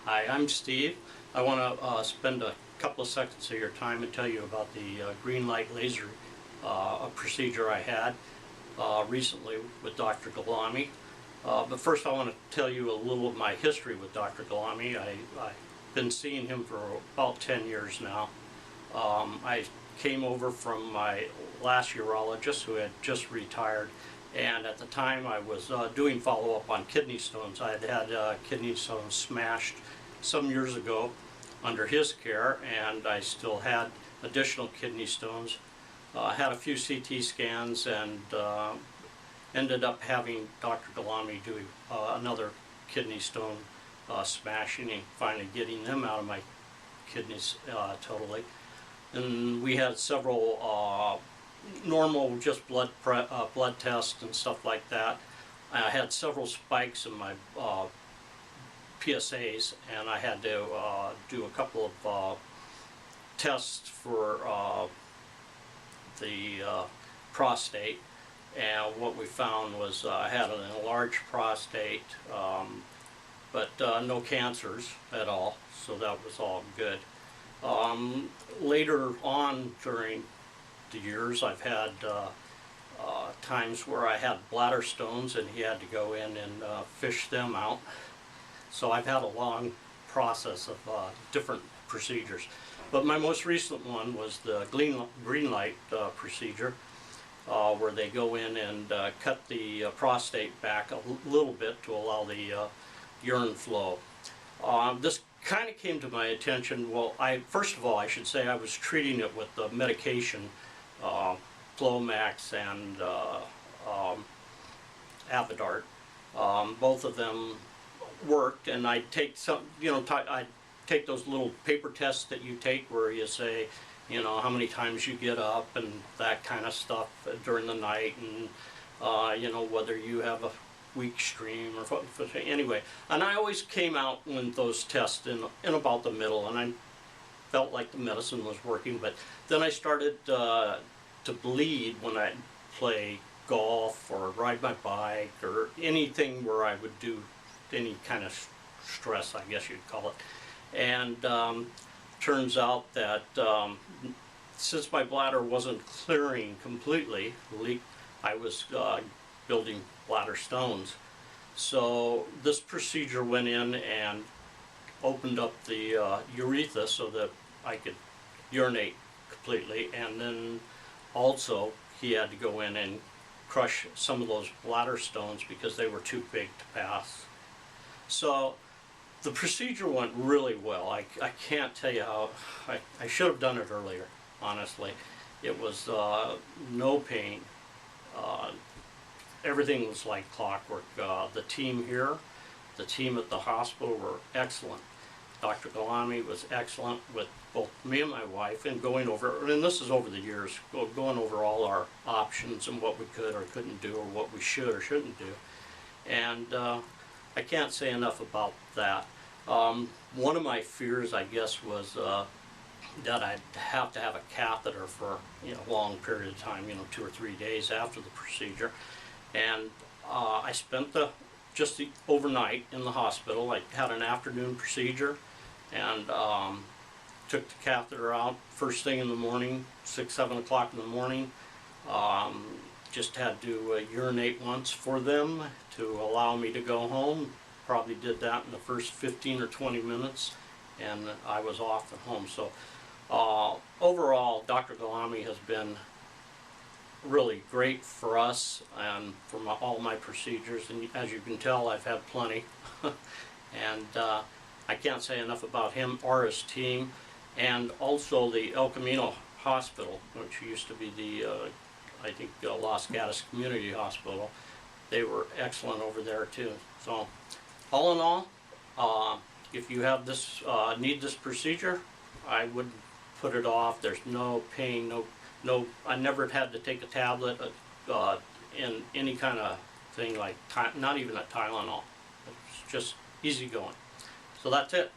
Hi, I'm Steve. I want to spend a couple of seconds of your time and tell you about the Greenlight laser procedure I had recently with Dr. Gholami. But first I want to tell you a little of my history with Dr. Gholami. I've been seeing him for about 10 years now. I came over from my last urologist who had just retired, and at the time I was doing follow-up on kidney stones. I had kidney stones smashed some years ago under his care, and I still had additional kidney stones. I had a few CT scans and ended up having Dr. Gholami do another kidney stone smashing and finally getting them out of my kidneys totally. And we had several normal just blood tests and stuff like that. I had several spikes in my PSAs, and I had to do a couple of tests for the prostate. And what we found was I had an enlarged prostate, but no cancers at all, so that was all good. Later on during the years, I've had times where I had bladder stones and he had to go in and fish them out. So I've had a long process of different procedures. But my most recent one was the Greenlight procedure, where they go in and cut the prostate back a little bit to allow the urine flow. This kind of came to my attention. Well, first of all, I should say I was treating it with the medication, Flomax and Avodart. Both of them worked, and I take some, I take those little paper tests that you take where you say, how many times you get up and that kind of stuff during the night, and whether you have a weak stream or anyway. And I always came out with those tests in about the middle, and I felt like the medicine was working. But then I started to bleed when I play golf or ride my bike or anything where I would do any kind of stress, I guess you'd call it. And turns out that since my bladder wasn't clearing completely, I was building bladder stones. So this procedure went in and opened up the urethra so that I could urinate completely, and then also he had to go in and crush some of those bladder stones because they were too big to pass. So the procedure went really well. I can't tell you how, I should have done it earlier, honestly. It was no pain. Everything was like clockwork. The team here, the team at the hospital were excellent. Dr. Gholami was excellent with both me and my wife, and going over, and this is over the years, going over all our options and what we could or couldn't do, or what we should or shouldn't do. And I can't say enough about that. One of my fears, I guess, was that I'd have to have a catheter for a long period of time, 2 or 3 days after the procedure. And I spent just the overnight in the hospital. I had an afternoon procedure, and took the catheter out first thing in the morning, 6, 7 o'clock in the morning. Just had to urinate once for them to allow me to go home. Probably did that in the first 15 or 20 minutes, and I was off at home. So overall, Dr. Gholami has been really great for us and for all my procedures, and as you can tell, I've had plenty. And I can't say enough about him or his team, and also the El Camino Hospital, which used to be the I think Los Gatos Community Hospital. They were excellent over there too. So all in all, if you have this need this procedure, I wouldn't put it off. There's no pain, no. I never had to take a tablet in any kind of thing, like not even a Tylenol. It's just easy going. So that's it.